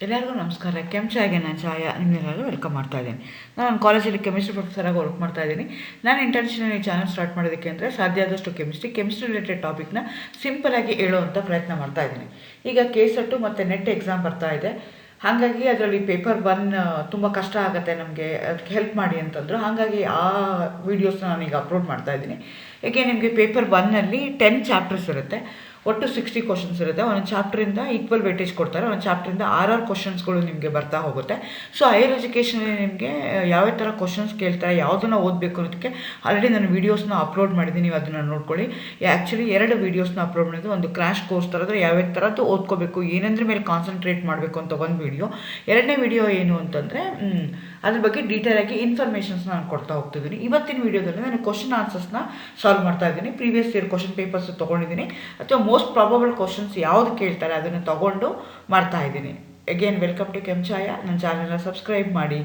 ಎಲ್ಲರಿಗೂ ನಮಸ್ಕಾರ. ಕೆಂಚಾಗೆ ನಾನು ಛಾಯಾ ನಿಮ್ಮೆಲ್ಲರಿಗೂ ವೆಲ್ಕಮ್ ಮಾಡ್ತಾ ಇದ್ದೀನಿ. ನಾನು ಕಾಲೇಜಲ್ಲಿ ಕೆಮಿಸ್ಟ್ರಿ ಪ್ರೊಫೆಸರಾಗಿ ವರ್ಕ್ ಮಾಡ್ತಾ ಇದ್ದೀನಿ. ನಾನು ಇಂಟೆನ್ಷನಲ್ ಈ ಚಾನಲ್ ಸ್ಟಾರ್ಟ್ ಮಾಡೋದಕ್ಕೆ ಅಂದರೆ ಸಾಧ್ಯ ಆದಷ್ಟು ಕೆಮಿಸ್ಟ್ರಿ ರಿಲೇಟೆಡ್ ಟಾಪಿಕ್ನ ಸಿಂಪಲಾಗಿ ಹೇಳುವಂಥ ಪ್ರಯತ್ನ ಮಾಡ್ತಾ ಇದ್ದೀನಿ. ಈಗ KCET ಮತ್ತು ನೆಟ್ ಎಕ್ಸಾಮ್ ಬರ್ತಾ ಇದೆ. ಹಾಗಾಗಿ ಅದರಲ್ಲಿ ಪೇಪರ್ 1 ತುಂಬ ಕಷ್ಟ ಆಗುತ್ತೆ ನಮಗೆ, ಅದಕ್ಕೆ ಹೆಲ್ಪ್ ಮಾಡಿ ಅಂತಂದರು. ಹಾಗಾಗಿ ಆ ವೀಡಿಯೋಸ್ನ ನಾನೀಗ ಅಪ್ಲೋಡ್ ಮಾಡ್ತಾ ಇದ್ದೀನಿ. ಏಕೆ ನಿಮಗೆ ಪೇಪರ್ 1ನಲ್ಲಿ 10 ಚಾಪ್ಟರ್ಸ್ ಇರುತ್ತೆ. ಒಟ್ಟು 60 ಕ್ವಶನ್ಸ್ ಇರುತ್ತೆ. ಒಂದೊಂದು ಚಾಪ್ಟ್ರಿಂದ ಈಕ್ವಲ್ ವೇಟೇಜ್ ಕೊಡ್ತಾರೆ. ಒಂದೊಂದು ಚಾಪ್ಟ್ರಿಂದ 6 ಕ್ವಶನ್ಸ್ಗಳು ನಿಮಗೆ ಬರ್ತಾ ಹೋಗುತ್ತೆ. ಸೊ ಹೈಯರ್ ಎಜುಕೇಷನಲ್ಲಿ ನಿಮಗೆ ಯಾವ ಥರ ಕ್ವಶನ್ಸ್ ಕೇಳ್ತಾರೆ, ಯಾವುದನ್ನು ಓದಬೇಕು ಅನ್ನೋದಕ್ಕೆ ಆಲ್ರೆಡಿ ನಾನು ವೀಡಿಯೋಸ್ನ ಅಪ್ಲೋಡ್ ಮಾಡಿದ್ದೀನಿ. ನೀವು ಅದನ್ನು ನೋಡ್ಕೊಳ್ಳಿ. ಆ್ಯಕ್ಚುಲಿ 2 ವೀಡಿಯೋಸ್ನ ಅಪ್ಲೋಡ್ ಮಾಡಿದ್ದು, ಒಂದು ಕ್ರ್ಯಾಶ್ ಕೋರ್ಸ್ ಥರದ್ದು ಯಾವ್ಯಾವ ಥರದ್ದು ಓದ್ಕೋಬೇಕು, ಏನಂದ್ರೆ ಮೇಲೆ ಕಾನ್ಸಂಟ್ರೇಟ್ ಮಾಡಬೇಕು ಅಂತ ಒಂದು ವೀಡಿಯೋ. 2ನೇ ವೀಡಿಯೋ ಏನು ಅಂತಂದರೆ ಅದ್ರ ಬಗ್ಗೆ ಡೀಟೇಲಾಗಿ ಇನ್ಫಾರ್ಮೇಷನ್ಸ್ನ ನಾನು ಕೊಡ್ತಾ ಹೋಗ್ತಿದ್ದೀನಿ. ಇವತ್ತಿನ ವೀಡಿಯೋದಲ್ಲಿ ನಾನು ಕ್ವಶನ್ ಆನ್ಸರ್ಸ್ನ ಸಾಲ್ವ್ ಮಾಡ್ತಾ ಇದ್ದೀನಿ. ಪ್ರೀವಿಯಸ್ ಇಯರ್ ಕ್ವಶನ್ ಪೇಪರ್ಸ್ ತೊಗೊಂಡಿದ್ದೀನಿ, ಅಥವಾ ಮೋಸ್ಟ್ ಪ್ರಾಬಬಲ್ ಕ್ವಶನ್ಸ್ ಯಾವುದು ಕೇಳ್ತಾರೆ ಅದನ್ನು ತೊಗೊಂಡು ಮಾಡ್ತಾ ಇದ್ದೀನಿ. Again welcome to Kenchaya. ನನ್ನ ಚಾನಲ್ನ ಸಬ್ಸ್ಕ್ರೈಬ್ ಮಾಡಿ.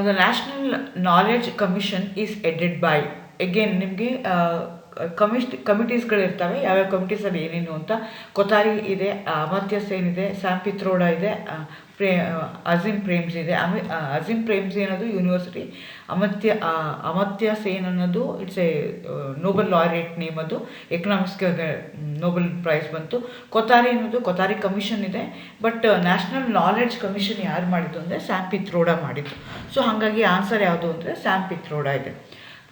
The national knowledge commission is headed by, again ನಿಮಗೆ ಕಮಿಟೀಸ್ಗಳಿರ್ತವೆ. ಯಾವ್ಯಾವ ಕಮಿಟೀಸಲ್ಲಿ ಏನೇನು ಅಂತ. ಕೊತಾರಿ ಇದೆ, ಅಮರ್ತ್ಯ ಸೇನ್ ಇದೆ, ಸ್ಯಾಮ್ ಪಿತ್ರೋಡ ಇದೆ, ಅಜೀಮ್ ಪ್ರೇಮ್ಜಿ ಇದೆ. ಅಜೀಮ್ ಪ್ರೇಮ್ಜಿ ಅನ್ನೋದು ಯೂನಿವರ್ಸಿಟಿ, ಅಮರ್ತ್ಯ ಸೇನ್ ಅನ್ನೋದು it's A Nobel laureate name, ಅದು ಎಕನಾಮಿಕ್ಸ್ಗೆ ನೋಬೆಲ್ ಪ್ರೈಸ್ ಬಂತು. ಕೊತಾರಿ ಅನ್ನೋದು ಕೊತಾರಿ ಕಮಿಷನ್ ಇದೆ. ಬಟ್ ನ್ಯಾಷನಲ್ ನಾಲೆಡ್ಜ್ ಕಮಿಷನ್ ಯಾರು ಮಾಡಿದ್ದು ಅಂದರೆ ಸ್ಯಾಮ್ ಪಿತ್ರೋಡ ಮಾಡಿದ್ದು. ಸೊ ಹಾಗಾಗಿ ಆನ್ಸರ್ ಯಾವುದು ಅಂದರೆ ಸ್ಯಾಮ್ ಪಿತ್ರೋಡ ಇದೆ.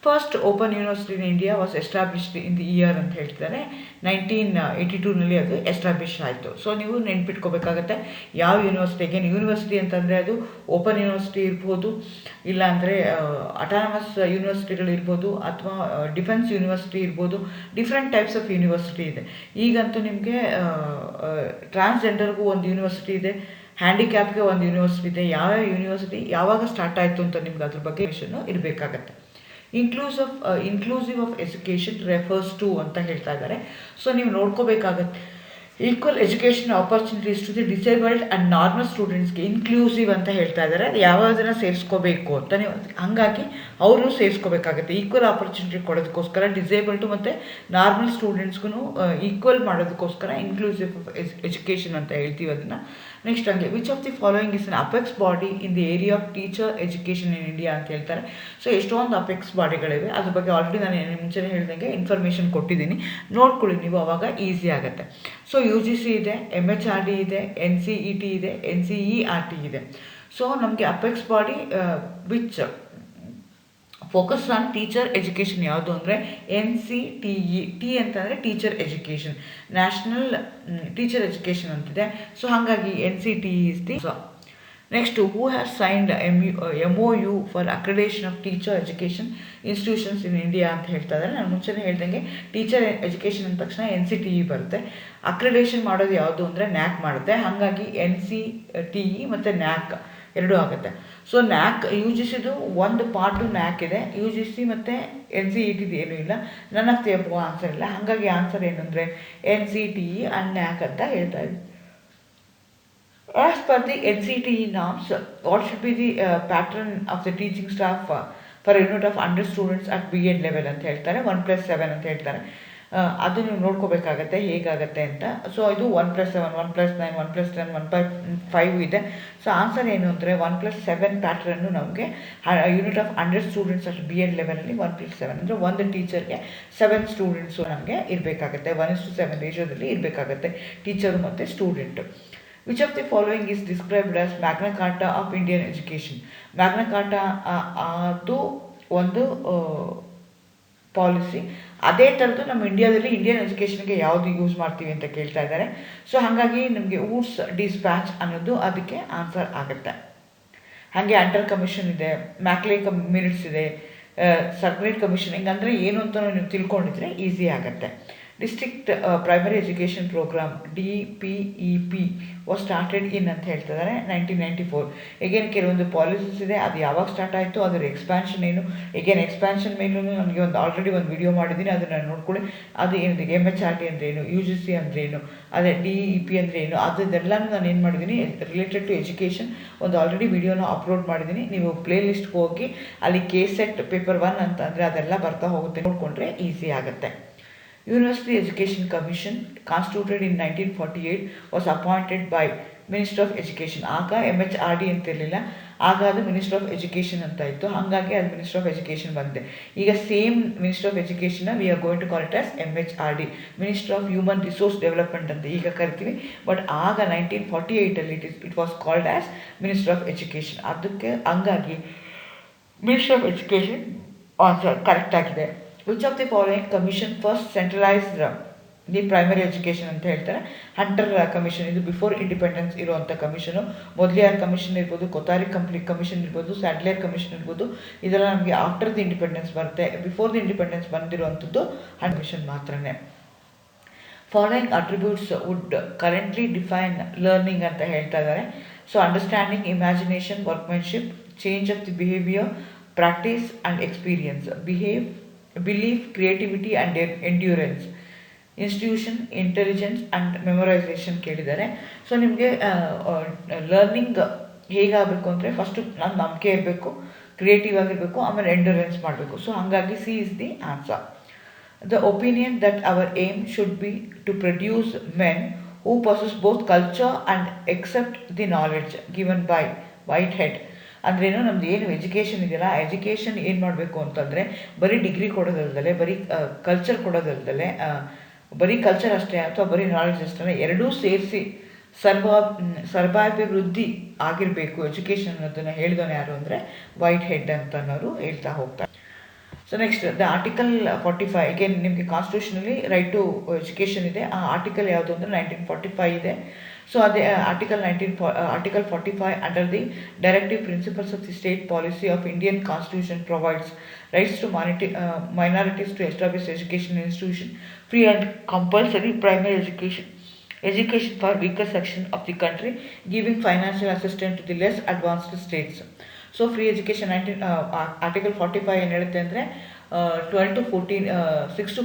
First open university in India was established in the year ಅಂತ ಹೇಳ್ತಿದ್ದಾರೆ. 1982ನಲ್ಲಿ ಅದು ಎಸ್ಟಾಬ್ಲಿಷ್ ಆಯಿತು. ಸೊ ನೀವು ನೆನ್ಪಿಟ್ಕೋಬೇಕಾಗತ್ತೆ ಯಾವ ಯೂನಿವರ್ಸಿಟಿಗೆ. ಯೂನಿವರ್ಸಿಟಿ ಅಂತಂದರೆ ಅದು ಓಪನ್ ಯೂನಿವರ್ಸಿಟಿ ಇರ್ಬೋದು, ಇಲ್ಲಾಂದರೆ ಅಟಾನಮಸ್ ಯೂನಿವರ್ಸಿಟಿಗಳಿರ್ಬೋದು, ಅಥವಾ ಡಿಫೆನ್ಸ್ ಯೂನಿವರ್ಸಿಟಿ ಇರ್ಬೋದು. ಡಿಫ್ರೆಂಟ್ ಟೈಪ್ಸ್ ಆಫ್ ಯೂನಿವರ್ಸಿಟಿ ಇದೆ. ಈಗಂತೂ ನಿಮಗೆ ಟ್ರಾನ್ಸ್ಜೆಂಡರ್ಗೂ ಒಂದು ಯೂನಿವರ್ಸಿಟಿ ಇದೆ, ಹ್ಯಾಂಡಿಕ್ಯಾಪ್ಗೆ ಒಂದು ಯೂನಿವರ್ಸಿಟಿ ಇದೆ. ಯಾವ್ಯಾವ ಯೂನಿವರ್ಸಿಟಿ ಯಾವಾಗ ಸ್ಟಾರ್ಟ್ ಆಯಿತು ಅಂತ ನಿಮ್ಗೆ ಅದ್ರ ಬಗ್ಗೆ ವಿಷಯನೂ ಇರಬೇಕಾಗತ್ತೆ. Inclusive of education refers to ಅಂತ ಹೇಳ್ತಾ ಇದ್ದಾರೆ. ಸೊ ನೀವು ನೋಡ್ಕೋಬೇಕಾಗತ್ತೆ, equal education opportunities to the disabled and normal ಸ್ಟೂಡೆಂಟ್ಸ್ಗೆ ಇನ್ಕ್ಲೂಸಿವ್ ಅಂತ ಹೇಳ್ತಾ ಇದ್ದಾರೆ. ಅದು ಯಾವುದನ್ನು ಸೇರಿಸ್ಕೋಬೇಕು ಅಂತ ನೀವು, ಹಾಗಾಗಿ ಅವರು ಸೇರಿಸ್ಕೋಬೇಕಾಗತ್ತೆ. ಈಕ್ವಲ್ ಆಪರ್ಚುನಿಟಿ ಕೊಡೋದಕ್ಕೋಸ್ಕರ ಡಿಸೇಬಲ್ಡು ಮತ್ತು ನಾರ್ಮಲ್ ಸ್ಟೂಡೆಂಟ್ಸ್ಗೂ ಈಕ್ವಲ್ ಮಾಡೋದಕ್ಕೋಸ್ಕರ ಇನ್ಕ್ಲೂಸಿವ್ ಆಫ್ ಎಜುಕೇಷನ್ ಅಂತ ಹೇಳ್ತೀವಿ ಅದನ್ನು. ನೆಕ್ಸ್ಟ್ ಹಂಗೆ which of the following is an apex body in the area of teacher education in India ಅಂತ ಹೇಳ್ತಾರೆ. ಸೊ ಎಷ್ಟೊಂದು ಅಪೆಕ್ಸ್ ಬಾಡಿಗಳಿವೆ, ಅದ್ರ ಬಗ್ಗೆ ಆಲ್ರೆಡಿ ನಾನು ಮುಂಚೆನೇ ಹೇಳಿದಂಗೆ ಇನ್ಫಾರ್ಮೇಷನ್ ಕೊಟ್ಟಿದ್ದೀನಿ. ನೋಡ್ಕೊಳ್ಳಿ ನೀವು, ಅವಾಗ ಈಸಿ ಆಗುತ್ತೆ. ಸೊ UGC ಇದೆ, MHRD ಇದೆ, NCET ಇದೆ, NCERT ಇದೆ. ಸೊ ನಮಗೆ apex body which focus on teacher education ಯಾವುದು ಅಂದರೆ NCTE. ಟಿ ಅಂತಂದರೆ teacher education, national teacher education ಅಂತಿದೆ. ಸೊ ಹಾಗಾಗಿ NCTE is the. Next who has signed MOU for accreditation of teacher education institutions in India ಅಂತ ಹೇಳ್ತಾ ಇದ್ದಾರೆ. ನಾನು ಮುಂಚೆನೇ ಹೇಳ್ದಂಗೆ ಟೀಚರ್ ಎಜುಕೇಷನ್ ಅಂದ ತಕ್ಷಣ NCTE ಬರುತ್ತೆ. ಅಕ್ರೆಡೇಷನ್ ಮಾಡೋದು ಯಾವುದು ಅಂದರೆ NAC ಮಾಡುತ್ತೆ. ಹಾಗಾಗಿ NCTE ಮತ್ತು NAC ಎರಡೂ ಆಗುತ್ತೆ. ಸೊ NAC UGCದು ಒಂದು ಪಾರ್ಟು NAC ಇದೆ, UGC ಮತ್ತು NCETದು ಏನೂ ಇಲ್ಲ. ನನ್ನ ಅಬ್ವ ಆನ್ಸರ್ ಇಲ್ಲ. ಹಾಗಾಗಿ ಆನ್ಸರ್ ಏನು ಅಂದರೆ NCTE ಆ್ಯಂಡ್ NAC ಅಂತ ಹೇಳ್ತಾ ಇದ್ದೀನಿ. As per the NCTE norms, what should be the pattern of the teaching staff for a unit of 100 students at B.Ed level ಅಂತ ಹೇಳ್ತಾರೆ. 1+7 ಅಂತ ಹೇಳ್ತಾರೆ. ಅದು ನೀವು ನೋಡ್ಕೋಬೇಕಾಗತ್ತೆ ಹೇಗಾಗತ್ತೆ ಅಂತ. ಸೊ ಇದು 1+7, 1+9, 1+10, 1+5 ಇದೆ. ಸೊ ಆನ್ಸರ್ ಏನು ಅಂದರೆ 1+7 ಪ್ಯಾಟ್ರನ್ನು ನಮಗೆ unit of 100 students at B.Ed ಲೆವೆಲಲ್ಲಿ 1+7 ಅಂದರೆ ಒಂದು ಟೀಚರ್ಗೆ 7 ಸ್ಟೂಡೆಂಟ್ಸು ನಮಗೆ ಇರಬೇಕಾಗತ್ತೆ. 1:7 ರೇಷಿಯೋದಲ್ಲಿ ಇರಬೇಕಾಗತ್ತೆ ಟೀಚರು ಮತ್ತು student. Which of the following is described as Magna Carta of Indian education. Magna Carta ಅದು ಒಂದು ಪಾಲಿಸಿ. ಅದೇ ಥರದ್ದು ನಮ್ಮ ಇಂಡಿಯಾದಲ್ಲಿ ಇಂಡಿಯನ್ ಎಜುಕೇಷನ್ಗೆ ಯಾವುದು ಯೂಸ್ ಮಾಡ್ತೀವಿ ಅಂತ ಕೇಳ್ತಾ ಇದ್ದಾರೆ. ಸೊ ಹಾಗಾಗಿ ನಮಗೆ ವುಡ್ಸ್ ಡಿಸ್ಪ್ಯಾಚ್ ಅನ್ನೋದು ಅದಕ್ಕೆ ಆನ್ಸರ್ ಆಗುತ್ತೆ. ಹಾಗೆ ಅಂಡರ್ ಕಮಿಷನ್ ಇದೆ, ಮ್ಯಾಕ್ಲೆ ಮಿನಿಟ್ಸ್ ಇದೆ, ಸರ್ಕ್ಯುಲೇಟ್ ಕಮಿಷನ್. ಹಿಂಗಂದರೆ ಏನು ಅಂತ ನೀವು ತಿಳ್ಕೊಂಡಿದ್ರೆ ಈಸಿ ಆಗುತ್ತೆ. District primary education programme DPEP was started in ಅಂತ ಹೇಳ್ತಿದ್ದಾರೆ 1994. ಎಗೇನ್ ಕೆಲವೊಂದು ಪಾಲಿಸೀಸ್ ಇದೆ, ಅದು ಯಾವಾಗ ಸ್ಟಾರ್ಟ್ ಆಯಿತು, ಅದರ ಎಕ್ಸ್ಪ್ಯಾನ್ಷನ್ ಏನು. ಎಗೇನ್ ಎಕ್ಸ್ಪ್ಯಾನ್ಷನ್ ಮೇಲೂ ನನಗೆ ಆಲ್ರೆಡಿ ಒಂದು ವಿಡಿಯೋ ಮಾಡಿದ್ದೀನಿ, ಅದನ್ನು ನೋಡ್ಕೊಳ್ಳಿ. ಅದು ಏನಿದೆ MHRD ಅಂದರೆ ಏನು, UGC ಅಂದರೆ ಏನು, ಅದೇ DEP ಅಂದರೆ ಏನು, ಅದೆಲ್ಲನೂ ನಾನು ಏನು ಮಾಡಿದ್ದೀನಿ ರಿಲೇಟೆಡ್ ಟು ಎಜುಕೇಷನ್ ಒಂದು ಆಲ್ರೆಡಿ ವಿಡಿಯೋನ ಅಪ್ಲೋಡ್ ಮಾಡಿದ್ದೀನಿ. ನೀವು ಪ್ಲೇ ಲಿಸ್ಟ್ಗೆ ಹೋಗಿ ಅಲ್ಲಿ KCET ಪೇಪರ್ 1 ಅಂತ ಅಂದರೆ ಅದೆಲ್ಲ ಬರ್ತಾ ಹೋಗುತ್ತೆ, ನೋಡಿಕೊಂಡ್ರೆ ಈಸಿ ಆಗುತ್ತೆ. University Education Commission, constituted in 1948, was appointed by ministry of education. ಆಗ MHRD ಅಂತ ಇರಲಿಲ್ಲ, ಆಗ ಅದು ಮಿನಿಸ್ಟ್ರಿ ಆಫ್ ಎಜುಕೇಷನ್ ಅಂತ ಇತ್ತು. ಹಾಗಾಗಿ ಅದು ಮಿನಿಸ್ಟ್ರಿ ಆಫ್ ಎಜುಕೇಷನ್ ಬಂದಿದೆ. ಈಗ ಸೇಮ್ ಮಿನಿಸ್ಟ್ರಿ ಆಫ್ ಎಜುಕೇಷನ್ನ we are going to call it as MHRD, ministry of human resource development ಅಂತ ಈಗ ಕರಿತೀವಿ. ಬಟ್ ಆಗ 1948 it was called as ministry of education. ಅದಕ್ಕೆ ಹಂಗಾಗಿ ministry of education answer correct ಆಗಿದೆ. Which of the following commission first centralised the primary education ಅಂತ ಹೇಳ್ತಾರೆ? Hunter commission. ಇದು ಬಿಫೋರ್ ಇಂಡಿಪೆಂಡೆನ್ಸ್ ಇರುವಂಥ ಕಮಿಷನು. ಮೊದಲಿಯಾರ್ ಕಮಿಷನ್ ಇರ್ಬೋದು, ಕೊತಾರಿ ಕಮಿಷನ್ ಇರ್ಬೋದು, ಸ್ಯಾಡ್ಲೇರ್ ಕಮಿಷನ್ ಇರ್ಬೋದು. ಇದೆಲ್ಲ ನಮಗೆ ಆಫ್ಟರ್ ದಿ ಇಂಡಿಪೆಂಡೆನ್ಸ್ ಬರುತ್ತೆ. ಬಿಫೋರ್ ದಿ ಇಂಡಿಪೆಂಡೆನ್ಸ್ ಬಂದಿರುವಂಥದ್ದು ಕಮಿಷನ್ ಮಾತ್ರನೇ. Following attributes would currently define learning ಅಂತ ಹೇಳ್ತಾ ಇದ್ದಾರೆ. So understanding, imagination, workmanship, change of the behaviour, practice and experience, belief, creativity and endurance, institution, intelligence and memorization ಕೇಳಿದ್ದಾರೆ. So ನಿಮಗೆ learning ಹೇಗಾಗಬೇಕು ಅಂದರೆ first ನಾನು ನಂಬಿಕೆ ಇರಬೇಕು, ಕ್ರಿಯೇಟಿವ್ ಆಗಿರಬೇಕು, ಆಮೇಲೆ ಎಂಡ್ಯೂರೆನ್ಸ್ ಮಾಡಬೇಕು. ಸೊ ಹಾಗಾಗಿ C is the answer. The opinion that our aim should be to produce men who possess both culture and except the knowledge given by Whitehead. ಅಂದ್ರೇನು, ನಮ್ದು ಏನು ಎಜುಕೇಷನ್ ಇದೆಯಲ್ಲ, ಆ ಎಜುಕೇಷನ್ ಏನು ಮಾಡಬೇಕು ಅಂತಂದರೆ ಬರೀ ಡಿಗ್ರಿ ಕೊಡೋದಲ್ದಲೆ, ಬರೀ ಕಲ್ಚರ್ ಕೊಡೋದಲ್ದಲೆ, ಬರೀ ಕಲ್ಚರ್ ಅಷ್ಟೇ ಅಥವಾ ಬರೀ ನಾಲೆಡ್ಜ್ ಅಷ್ಟೇ ಎರಡೂ ಸೇರಿಸಿ ಸರ್ವಾಭಿವೃದ್ಧಿ ಆಗಿರಬೇಕು ಎಜುಕೇಷನ್ ಅನ್ನೋದನ್ನು ಹೇಳಿದವನು ಯಾರು ಅಂದರೆ ವೈಟ್ ಹೆಡ್ ಅಂತ ಅನ್ನೋರು ಹೇಳ್ತಾ ಹೋಗ್ತಾರೆ. So next the article 45. Again ನಿಮಗೆ ಕಾನ್ಸ್ಟಿಟ್ಯೂಷನಲ್ಲಿ ರೈಟ್ ಟು ಎಜುಕೇಷನ್ ಇದೆ. ಆ ಆರ್ಟಿಕಲ್ ಯಾವುದು ಅಂದರೆ 1945 ಇದೆ. ಸೊ ಅದೇ article 45 under the directive principles of the state policy of Indian constitution provides rights to minorities to establish education institution, free and compulsory primary education for weaker section of the country, giving financial assistance to the less advanced states. So free education article 45 ಏನು ಹೇಳುತ್ತೆ ಅಂದರೆ 6 to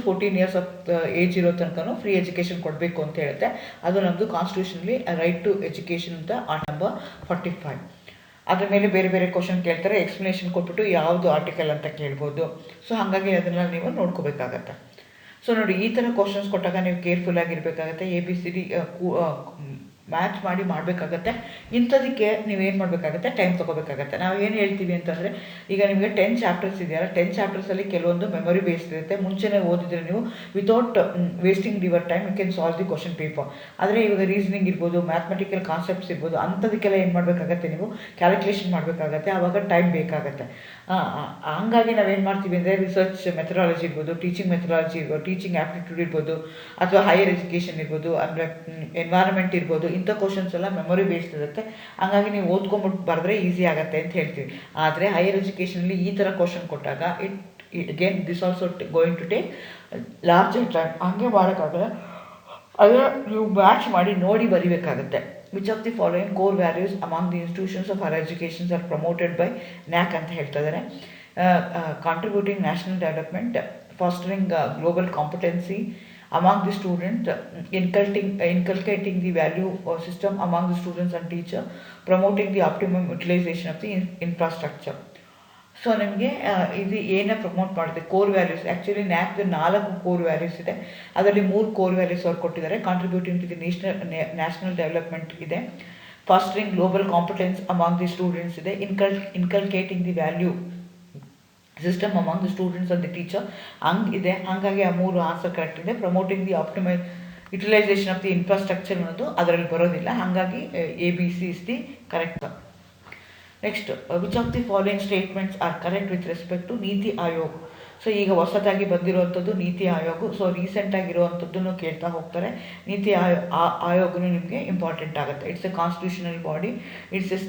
14 years of age ಇರೋ ತನಕ free education ಕೊಡಬೇಕು ಅಂತ ಹೇಳುತ್ತೆ. ಅದು ನಮ್ಮದು ಕಾನ್ಸ್ಟಿಟ್ಯೂಷನಲ್ಲಿ ರೈಟ್ ಟು ಎಜುಕೇಷನ್ ಅಂತ ನಂಬರ್ 45. ಅದ್ರ ಮೇಲೆ ಬೇರೆ ಬೇರೆ ಕ್ವಶನ್ ಕೇಳ್ತಾರೆ, ಎಕ್ಸ್ಪ್ಲನೇಷನ್ ಕೊಟ್ಬಿಟ್ಟು ಯಾವುದು ಆರ್ಟಿಕಲ್ ಅಂತ ಕೇಳ್ಬೋದು. ಸೊ ಹಾಗಾಗಿ ಅದನ್ನು ನೀವು ನೋಡ್ಕೋಬೇಕಾಗತ್ತೆ. ಸೊ ನೋಡಿ, ಈ ಥರ ಕ್ವಶನ್ಸ್ ಕೊಟ್ಟಾಗ ನೀವು ಕೇರ್ಫುಲ್ ಆಗಿರಬೇಕಾಗತ್ತೆ. ABCD ಮ್ಯಾಚ್ ಮಾಡಿ ಮಾಡಬೇಕಾಗತ್ತೆ. ಇಂಥದಕ್ಕೆ ನೀವೇನು ಮಾಡಬೇಕಾಗತ್ತೆ, ಟೈಮ್ ತೊಗೋಬೇಕಾಗತ್ತೆ. ನಾವು ಏನು ಹೇಳ್ತೀವಿ ಅಂತಂದರೆ, ಈಗ ನಿಮಗೆ 10 ಚಾಪ್ಟರ್ಸ್ ಇದೆಯಲ್ಲ, 10 ಚಾಪ್ಟರ್ಸಲ್ಲಿ ಕೆಲವೊಂದು ಮೆಮೊರಿ ಬೇಸ್ಡ್ ಇರುತ್ತೆ. ಮುಂಚೆನೇ ಓದಿದ್ರೆ ನೀವು without wasting your time you can solve the question paper. ಆದರೆ ಇವಾಗ ರೀಸನಿಂಗ್ ಇರ್ಬೋದು, ಮ್ಯಾಥಮೆಟಿಕಲ್ ಕಾನ್ಸೆಪ್ಟ್ಸ್ ಇರ್ಬೋದು, ಅಂಥದಕ್ಕೆಲ್ಲ ಏನು ಮಾಡಬೇಕಾಗತ್ತೆ, ನೀವು ಕ್ಯಾಲ್ಕುಲೇಷನ್ ಮಾಡಬೇಕಾಗತ್ತೆ. ಆವಾಗ ಟೈಮ್ ಬೇಕಾಗತ್ತೆ. ಹಂಗಾಗಿ ನಾವೇನು ಮಾಡ್ತೀವಿ ಅಂದರೆ ರಿಸರ್ಚ್ ಮೆಥಡಾಲಜಿ ಇರ್ಬೋದು, ಟೀಚಿಂಗ್ ಮೆಥಡಾಲಜಿ ಇರ್ಬೋದು, ಟೀಚಿಂಗ್ ಆ್ಯಪ್ಟಿಟ್ಯೂಡ್ ಇರ್ಬೋದು, ಅಥವಾ ಹೈಯರ್ ಎಜುಕೇಷನ್ ಇರ್ಬೋದು, ಅಂದರೆ ಎನ್ವೈರನ್ಮೆಂಟ್ ಇರ್ಬೋದು, ಇಂಥ ಕ್ವಶನ್ಸ್ ಎಲ್ಲ ಮೆಮೊರಿ ಬೇಸ್ಡ್ ಇರುತ್ತೆ. ಹಾಗಾಗಿ ನೀವು ಓದ್ಕೊಂಬಿಟ್ಟು ಬರೆದ್ರೆ ಈಸಿ ಆಗುತ್ತೆ ಅಂತ ಹೇಳ್ತೀವಿ. ಆದರೆ ಹೈಯರ್ ಎಜುಕೇಷನಲ್ಲಿ ಈ ಥರ ಕ್ವಶನ್ ಕೊಟ್ಟಾಗ again this also going to take larger time. ಹಂಗೆ ಮಾಡೋಕ್ಕಾಗಲ್ಲ, ಅದನ್ನು ನೀವು ಮ್ಯಾಚ್ ಮಾಡಿ ನೋಡಿ ಬರೀಬೇಕಾಗುತ್ತೆ. Which of the following core values among the institutions of higher educations are promoted by NAC ಅಂತ ಹೇಳ್ತಾ ಇದ್ದಾರೆ? Contributing national development, fostering global competency among the students, inculcating the value system among the students and teacher, promoting the optimum utilization of the infrastructure. So ನಿಮಗೆ ಇದು ಏನೇ promote ಮಾಡುತ್ತೆ, core values. Actually NACದು 4 core values ಇದೆ. ಅದರಲ್ಲಿ 3 core values ಅವ್ರು ಕೊಟ್ಟಿದ್ದಾರೆ. Contributing to the national development ಇದೆ, fostering global competence among the students ಇದೆ, inculcating the value system among the students and the teacher ಹಂಗಿದೆ. ಹಾಗಾಗಿ ಆ 3 ಆನ್ಸರ್ ಕರೆಕ್ಟ್ ಇದೆ. Promoting the optimise utilisation of the infrastructure ಅನ್ನೋದು ಅದರಲ್ಲಿ ಬರೋದಿಲ್ಲ. ಹಾಗಾಗಿ ABC is the correct. Next, which of the following statements are correct with respect to NITI Aayog? So ಈಗ ಹೊಸದಾಗಿ ಬಂದಿರುವಂಥದ್ದು ನೀತಿ ಆಯೋಗ. ಸೊ ರೀಸೆಂಟಾಗಿರುವಂಥದ್ದನ್ನು ಕೇಳ್ತಾ ಹೋಗ್ತಾರೆ. ನೀತಿ ಆಯೋಗನು ನಿಮಗೆ ಇಂಪಾರ್ಟೆಂಟ್ ಆಗುತ್ತೆ. It's A constitutional body, it's A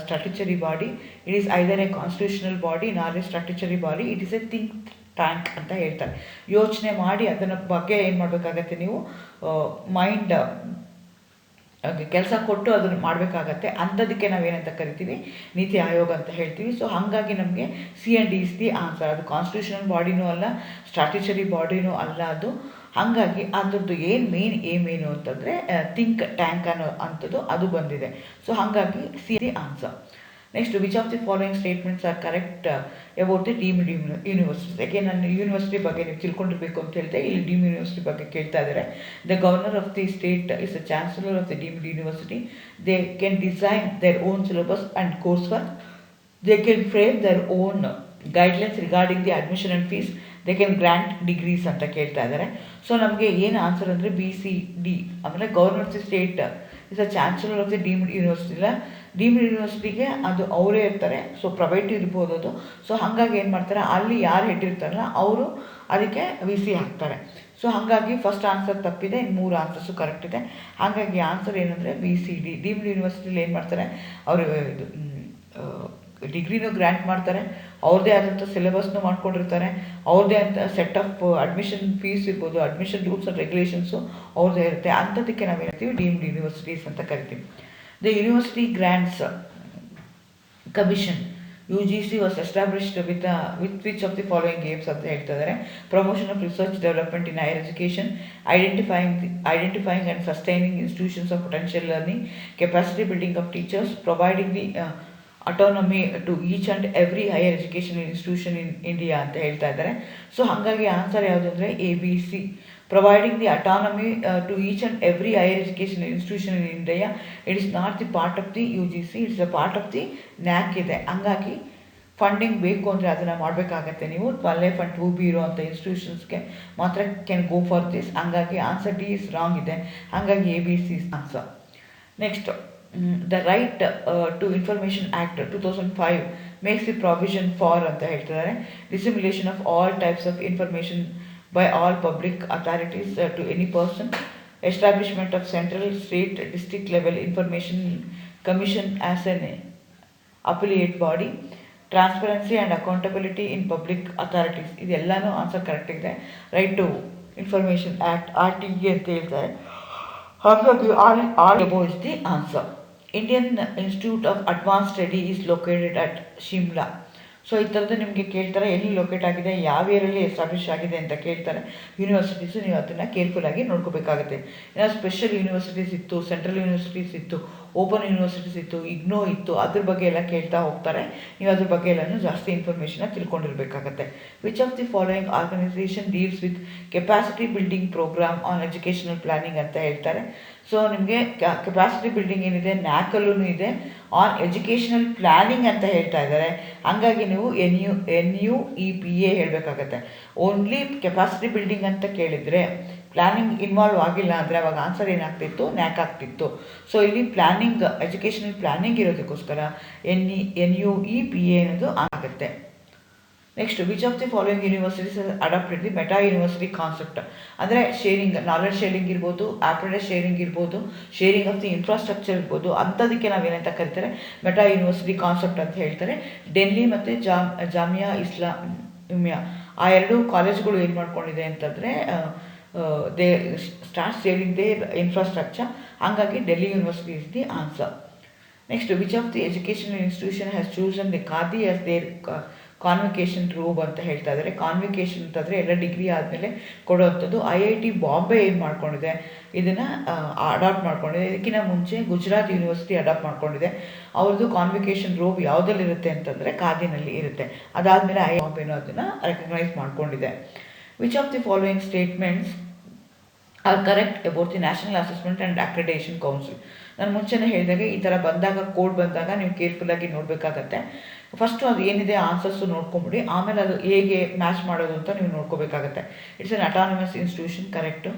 statutory body. It is either A constitutional body ನಾರ್ A statutory body. It is A think tank ಅಂತ ಹೇಳ್ತಾರೆ. ಯೋಚನೆ ಮಾಡಿ ಅದನ್ನ ಬಗ್ಗೆ ಏನು ಮಾಡಬೇಕಾಗತ್ತೆ, ನೀವು ಮೈಂಡ್ ಕೆಲಸ ಕೊಟ್ಟು ಅದನ್ನು ಮಾಡಬೇಕಾಗತ್ತೆ. ಅಂಥದಕ್ಕೆ ನಾವೇನಂತ ಕರಿತೀವಿ, ನೀತಿ ಆಯೋಗ ಅಂತ ಹೇಳ್ತೀವಿ. ಸೊ ಹಾಗಾಗಿ ನಮಗೆ C&D ಇಸ್ ದಿ ಆನ್ಸರ್. ಅದು ಕಾನ್ಸ್ಟಿಟ್ಯೂಷನಲ್ ಬಾಡಿನೂ ಅಲ್ಲ, ಸ್ಟ್ಯಾಟ್ಯುಟರಿ ಬಾಡಿನೂ ಅಲ್ಲ ಅದು. ಹಾಗಾಗಿ ಅದರದ್ದು ಮೇನ್ ಏಮ್ ಏನು ಅಂತಂದರೆ ಥಿಂಕ್ ಟ್ಯಾಂಕ್ ಅನ್ನೋ ಅಂಥದ್ದು ಅದು ಬಂದಿದೆ. ಸೊ ಹಾಗಾಗಿ C the answer. Next which of the following statements are correct about the deemed universities. Again ನಾನು ಯೂನಿವರ್ಸಿಟಿ ಬಗ್ಗೆ ನೀವು ತಿಳ್ಕೊಂಡಿರಬೇಕು ಅಂತ ಹೇಳಿದೆ. ಇಲ್ಲಿ ಡೀಮ್ಡ್ ಯೂನಿವರ್ಸಿಟಿ ಬಗ್ಗೆ ಕೇಳ್ತಾ ಇದ್ದಾರೆ. The governor of the state is the chancellor of the deemed university. They can design their own syllabus and course work. They can frame their own guidelines regarding the admission and fees. They can grant degrees ಅಂತ ಕೇಳ್ತಾ ಇದ್ದಾರೆ. So ನಮಗೆ ಏನು answer ಅಂದರೆ BCD. ಆಮೇಲೆ governor of the state is a chancellor of the deemed university. ಇಲ್ಲ, deemed ಯೂನಿವರ್ಸಿಟಿಗೆ ಅದು ಅವರೇ ಇರ್ತಾರೆ. ಸೊ ಪ್ರೈವೇಟ್ ಇರ್ಬೋದು ಅದು. ಸೊ ಹಾಗಾಗಿ ಏನು ಮಾಡ್ತಾರೆ, ಅಲ್ಲಿ ಯಾರು ಹೆಡ್ ಇರ್ತಾರಲ್ಲ ಅವರು ಅದಕ್ಕೆ VC ಹಾಕ್ತಾರೆ. ಸೊ ಹಾಗಾಗಿ ಫಸ್ಟ್ ಆನ್ಸರ್ ತಪ್ಪಿದೆ, ಇನ್ನು 3 ಆನ್ಸರ್ಸು ಕರೆಕ್ಟ್ ಇದೆ. ಹಾಗಾಗಿ ಆನ್ಸರ್ ಏನಂದರೆ BCD. ಡೀಮ್ಡ್ ಯೂನಿವರ್ಸಿಟಿಲಿ ಏನು ಮಾಡ್ತಾರೆ, ಅವರು ಇದು ಡಿಗ್ರಿನೂ ಗ್ರ್ಯಾಂಟ್ ಮಾಡ್ತಾರೆ, ಅವ್ರದ್ದೇ ಆದಂಥ ಸಿಲೆಬಸ್ನು ಮಾಡ್ಕೊಂಡಿರ್ತಾರೆ, ಅವ್ರದ್ದೇ ಅಂತ ಸೆಟ್ ಆಫ್ ಅಡ್ಮಿಷನ್ ಫೀಸ್ ಇರ್ಬೋದು, ಅಡ್ಮಿಷನ್ ರೂಲ್ಸ್ ಆ್ಯಂಡ್ ರೆಗ್ಯುಲೇಷನ್ಸು ಅವ್ರದ್ದೇ ಇರುತ್ತೆ. ಅಂಥದ್ದಕ್ಕೆ ನಾವು ಹೇಳ್ತೀವಿ ಡೀಮ್ಡ್ ಯೂನಿವರ್ಸಿಟೀಸ್ ಅಂತ ಕರಿತೀವಿ. The university grants commission UGC was established with which of the following aims ಅಂತ ಹೇಳ್ತಾ ಇದ್ದಾರೆ. Promotion of research development in higher education, identifying and sustaining institutions of potential learning, capacity building of teachers, providing the autonomy to each and every higher education institution in India ಅಂತ ಹೇಳ್ತಾ ಇದ್ದಾರೆ. So ಹಾಗಾಗಿ answer ಯಾವುದು ಅಂದರೆ ABC. Providing the autonomy to each and every higher education institution in India. It is not the part of the UGC, it's a part of the NAC ಇದೆ. ಹಂಗಾಗಿ funding ಬೇಕು ಅಂದರೆ ಅದನ್ನು ಮಾಡಬೇಕಾಗತ್ತೆ. ನೀವು 12A ಫಂಡ್ 2B ಇರೋವಂಥ ಇನ್ಸ್ಟಿಟ್ಯೂಷನ್ಸ್ಗೆ ಮಾತ್ರ ಕ್ಯಾನ್ ಗೋ ಫಾರ್ ದಿಸ್. ಹಂಗಾಗಿ ಆನ್ಸರ್ D ಇಸ್ ರಾಂಗ್ ಇದೆ. ಹಾಗಾಗಿ ABC is answer. Next, the right to information act 2005 makes the provision for ಅಂತ ಹೇಳ್ತಿದ್ದಾರೆ. Dissemination of all types of information by all public authorities to any person, establishment of central, state, district level information commission as an affiliate body, transparency and accountability in public authorities. ಇದೆಲ್ಲನೂ answer correct ಇದೆ. Right to information act RTE ಅಂತ ಹೇಳ್ತಾರೆ. ಹಾಗಾಗಿ all above is the answer. Indian institute of advance study is located at Shimla. So ಈ ಥರದ್ದು ನಿಮಗೆ ಕೇಳ್ತಾರೆ, ಎಲ್ಲಿ ಲೊಕೇಟ್ ಆಗಿದೆ, ಯಾವ ಇಯರಲ್ಲಿ ಎಸ್ಟಾಬ್ಲಿಷ್ ಆಗಿದೆ ಅಂತ ಕೇಳ್ತಾರೆ ಯೂನಿವರ್ಸಿಟೀಸು. ನೀವು ಅದನ್ನು ಕೇರ್ಫುಲ್ಲಾಗಿ ನೋಡ್ಕೋಬೇಕಾಗುತ್ತೆ. ಏನೋ ಸ್ಪೆಷಲ್ ಯೂನಿವರ್ಸಿಟೀಸ್ ಇತ್ತು, ಸೆಂಟ್ರಲ್ ಯೂನಿವರ್ಸಿಟೀಸ್ ಇತ್ತು, ಓಪನ್ ಯೂನಿವರ್ಸಿಟೀಸ್ ಇತ್ತು, IGNOU ಇತ್ತು, ಅದ್ರ ಬಗ್ಗೆ ಎಲ್ಲ ಕೇಳ್ತಾ ಹೋಗ್ತಾರೆ. ನೀವು ಅದ್ರ ಬಗ್ಗೆ ಎಲ್ಲನೂ ಜಾಸ್ತಿ ಇನ್ಫಾರ್ಮೇಷನ್ನ ತಿಳ್ಕೊಂಡಿರಬೇಕಾಗತ್ತೆ. Which of the following organisation deals with capacity building programme on educational planning ಅಂತ ಹೇಳ್ತಾರೆ. ಸೊ ನಿಮಗೆ ಕೆಪಾಸಿಟಿ ಬಿಲ್ಡಿಂಗ್ ಏನಿದೆ NACಲ್ಲೂ ಇದೆ, ಆನ್ ಎಜುಕೇಷನಲ್ ಪ್ಲ್ಯಾನಿಂಗ್ ಅಂತ ಹೇಳ್ತಾ ಇದ್ದಾರೆ. ಹಾಗಾಗಿ ನೀವು NUEPA ಹೇಳಬೇಕಾಗತ್ತೆ. ಓನ್ಲಿ ಕೆಪಾಸಿಟಿ ಬಿಲ್ಡಿಂಗ್ ಅಂತ ಕೇಳಿದರೆ, ಪ್ಲ್ಯಾನಿಂಗ್ ಇನ್ವಾಲ್ವ್ ಆಗಿಲ್ಲ ಅಂದರೆ ಅವಾಗ ಆನ್ಸರ್ ಏನಾಗ್ತಿತ್ತು, NAC ಆಗ್ತಿತ್ತು. ಸೊ ಇಲ್ಲಿ ಪ್ಲ್ಯಾನಿಂಗ್, ಎಜುಕೇಷನಲ್ ಪ್ಲ್ಯಾನಿಂಗ್ ಇರೋದಕ್ಕೋಸ್ಕರ NUEPA ಅನ್ನೋದು ಆಗುತ್ತೆ. Next, which of the following universities adopted the meta university concept. ಅಂದರೆ ಶೇರಿಂಗ್, ನಾಲೆಡ್ಜ್ ಶೇರಿಂಗ್ ಇರ್ಬೋದು, ಆಪ್ರೆಂಟಿಸ್ ಶೇರಿಂಗ್ ಇರ್ಬೋದು, ಶೇರಿಂಗ್ ಆಫ್ ದಿ ಇನ್ಫ್ರಾಸ್ಟ್ರಕ್ಚರ್ ಇರ್ಬೋದು, ಅಂಥದಕ್ಕೆ ನಾವೇನಂತ ಕರಿತಾರೆ, ಮೆಟಾ ಯೂನಿವರ್ಸಿಟಿ ಕಾನ್ಸೆಪ್ಟ್ ಅಂತ ಹೇಳ್ತಾರೆ. ಡೆಲ್ಲಿ ಮತ್ತು ಜಾಮಿಯಾ ಇಸ್ಲಾಮಿಯಾ ಆ ಎರಡೂ ಕಾಲೇಜ್ಗಳು ಏನು ಮಾಡ್ಕೊಂಡಿದೆ ಅಂತಂದರೆ, they start sharing their infrastructure. ಹಾಗಾಗಿ Delhi university is the answer. Next, which of the educational institution has chosen the khadi as their convocation robe ಅಂತ ಹೇಳ್ತಾ ಇದ್ದಾರೆ. ಕಾನ್ವಿಕೇಷನ್ ಅಂತಂದರೆ ಎಲ್ಲ ಡಿಗ್ರಿ ಆದಮೇಲೆ ಕೊಡುವಂಥದ್ದು. IIT ಬಾಂಬೆ ಏನು ಮಾಡ್ಕೊಂಡಿದೆ, ಇದನ್ನು ಅಡಾಪ್ಟ್ ಮಾಡ್ಕೊಂಡಿದೆ. ಇದಕ್ಕಿಂತ ಮುಂಚೆ ಗುಜರಾತ್ ಯೂನಿವರ್ಸಿಟಿ ಅಡಾಪ್ಟ್ ಮಾಡ್ಕೊಂಡಿದೆ. ಅವ್ರದ್ದು ಕಾನ್ವಿಕೇಷನ್ ರೂಬ್ ಯಾವುದಲ್ಲಿರುತ್ತೆ ಅಂತಂದರೆ ಖಾದಿನಲ್ಲಿ ಇರುತ್ತೆ. ಅದಾದಮೇಲೆ ಬಾಂಬೆನೂ ಅದನ್ನು ರೆಕಗ್ನೈಸ್ ಮಾಡ್ಕೊಂಡಿದೆ. Which of the following statements are correct about the national assessment and accreditation council. ನಾನು ಮುಂಚೆನೇ ಹೇಳಿದಾಗೆ ಈ ಥರ ಬಂದಾಗ, ಕೋಡ್ ಬಂದಾಗ ನೀವು ಕೇರ್ಫುಲ್ಲಾಗಿ ನೋಡಬೇಕಾಗತ್ತೆ. ಫಸ್ಟು ಅದು ಏನಿದೆ ಆನ್ಸರ್ಸು ನೋಡ್ಕೊಂಬಿಡಿ, ಆಮೇಲೆ ಅದು ಹೇಗೆ ಮ್ಯಾಚ್ ಮಾಡೋದು ಅಂತ ನೀವು ನೋಡ್ಕೋಬೇಕಾಗತ್ತೆ. It's an autonomous institution, correct.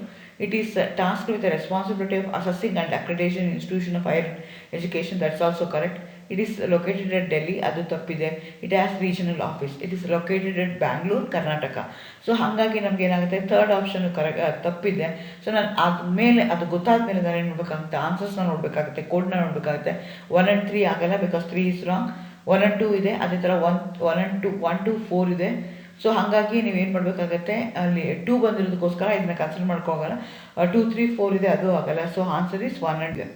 It is tasked with the responsibility of assessing and accreditation institution of higher education, that's also correct. It is located at Delhi, ಅದು ತಪ್ಪಿದೆ. It has regional office. It is located at Bangalore, Karnataka. So ಹಾಗಾಗಿ ನಮ್ಗೆ ಏನಾಗುತ್ತೆ, third option ತಪ್ಪಿದೆ. So ನಾನು ಆದಮೇಲೆ, ಅದು ಗೊತ್ತಾದ ಮೇಲೆ ನಾನು ಏನು ಮಾಡಬೇಕಾಗುತ್ತೆ, ಆನ್ಸರ್ಸ್ನ ನೋಡಬೇಕಾಗುತ್ತೆ, ಕೋಡ್ನ ನೋಡಬೇಕಾಗುತ್ತೆ. 1 and 3 ಆಗಲ್ಲ, ಬಿಕಾಸ್ 3 is wrong. 1 and 2 ಇದೆ, ಅದೇ ಥರ 1 to 4 ಇದೆ. ಸೊ ಹಾಗಾಗಿ ನೀವೇನು ಮಾಡಬೇಕಾಗತ್ತೆ, ಅಲ್ಲಿ 2 ಬಂದಿರೋದಕ್ಕೋಸ್ಕರ ಇದನ್ನ ಕನ್ಸಿಡರ್ ಮಾಡ್ಕೋಗಲ್ಲ. 2, 3, 4 ಇದೆ, ಅದು ಆಗಲ್ಲ. So answer is 1 and 2.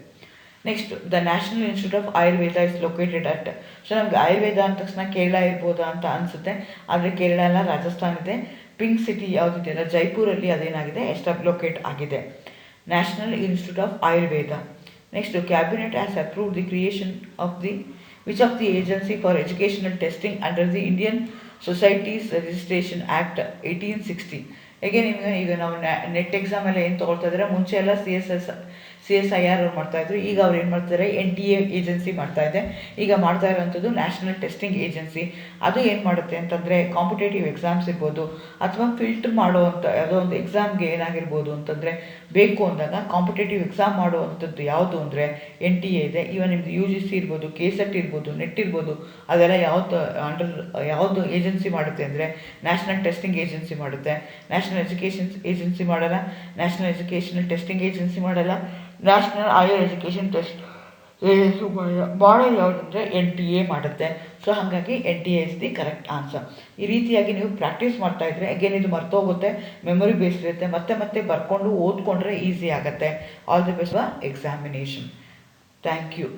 Next, the national institute of Ayurveda is located at. So ನಮ್ಗೆ ಆಯುರ್ವೇದ ಅಂದ ತಕ್ಷಣ ಕೇರಳ ಇರ್ಬೋದಾ ಅಂತ ಅನಿಸುತ್ತೆ, ಆದರೆ ಕೇರಳ ಎಲ್ಲ ರಾಜಸ್ಥಾನ್ ಇದೆ. ಪಿಂಕ್ ಸಿಟಿ ಯಾವುದಿದೆಯಲ್ಲ ಜೈಪುರಲ್ಲಿ, ಅದೇನಾಗಿದೆ, ಲೊಕೇಟ್ ಆಗಿದೆ. National institute of Ayurveda. Next, cabinet has approved the creation of the which of the agency for educational testing under the Indian societies registration act 1860. ಹೇಗೆ ನಿಮಗೆ ಈಗ ನಾವು ನೆಟ್ ಎಕ್ಸಾಮಲ್ಲಿ ಏನು ತೊಗೊಳ್ತಾ ಇದ್ದಾರೆ, ಮುಂಚೆ ಎಲ್ಲ CSIR ಅವ್ರು ಮಾಡ್ತಾಯಿದ್ರು, ಈಗ ಅವ್ರು ಏನು ಮಾಡ್ತಾರೆ NTA ಏಜೆನ್ಸಿ ಮಾಡ್ತಾಯಿದೆ. ಈಗ ಮಾಡ್ತಾ ಇರೋವಂಥದ್ದು ನ್ಯಾಷನಲ್ ಟೆಸ್ಟಿಂಗ್ ಏಜೆನ್ಸಿ. ಅದು ಏನು ಮಾಡುತ್ತೆ ಅಂತಂದರೆ ಕಾಂಪಿಟೇಟಿವ್ ಎಕ್ಸಾಮ್ಸ್ ಇರ್ಬೋದು ಅಥವಾ ಫಿಲ್ಟರ್ ಮಾಡುವಂಥ ಯಾವುದೋ ಒಂದು ಎಕ್ಸಾಮ್ಗೆ ಏನಾಗಿರ್ಬೋದು ಅಂತಂದರೆ ಬೇಕು ಅಂದಾಗ ಕಾಂಪಿಟೇಟಿವ್ ಎಕ್ಸಾಮ್ ಮಾಡುವಂಥದ್ದು ಯಾವುದು ಅಂದರೆ NTA ಇದೆ. ಇವನ್ ನಿಮ್ಮದು UGC ಇರ್ಬೋದು, KSET ಇರ್ಬೋದು, ನೆಟ್ ಇರ್ಬೋದು, ಅದೆಲ್ಲ ಯಾವುದು ಏಜೆನ್ಸಿ ಮಾಡುತ್ತೆ ಅಂದರೆ ನ್ಯಾಷನಲ್ ಟೆಸ್ಟಿಂಗ್ ಏಜೆನ್ಸಿ ಮಾಡುತ್ತೆ. ನ್ಯಾಷನಲ್ ಎಜುಕೇಷನ್ ಏಜೆನ್ಸಿ ಮಾಡಲ್ಲ, ನ್ಯಾಷನಲ್ ಎಜುಕೇಷನಲ್ ಟೆಸ್ಟಿಂಗ್ ಏಜೆನ್ಸಿ ಮಾಡಲ್ಲ, national higher education test agency ಮಾಡಲ್ಲ ಯಾವುದಂದರೆ NTA ಮಾಡುತ್ತೆ. ಸೊ ಹಾಗಾಗಿ NTA is the correct answer. ಈ ರೀತಿಯಾಗಿ ನೀವು ಪ್ರಾಕ್ಟೀಸ್ ಮಾಡ್ತಾಯಿದ್ರೆ ಅಗೇನ್ ಇದು ಮರ್ತೋಗುತ್ತೆ, ಮೆಮೊರಿ ಬೇಸ್ಡ್ ಇರುತ್ತೆ, ಮತ್ತೆ ಬರ್ಕೊಂಡು ಓದ್ಕೊಂಡ್ರೆ ಈಸಿ ಆಗುತ್ತೆ. All the best for examination. Thank you.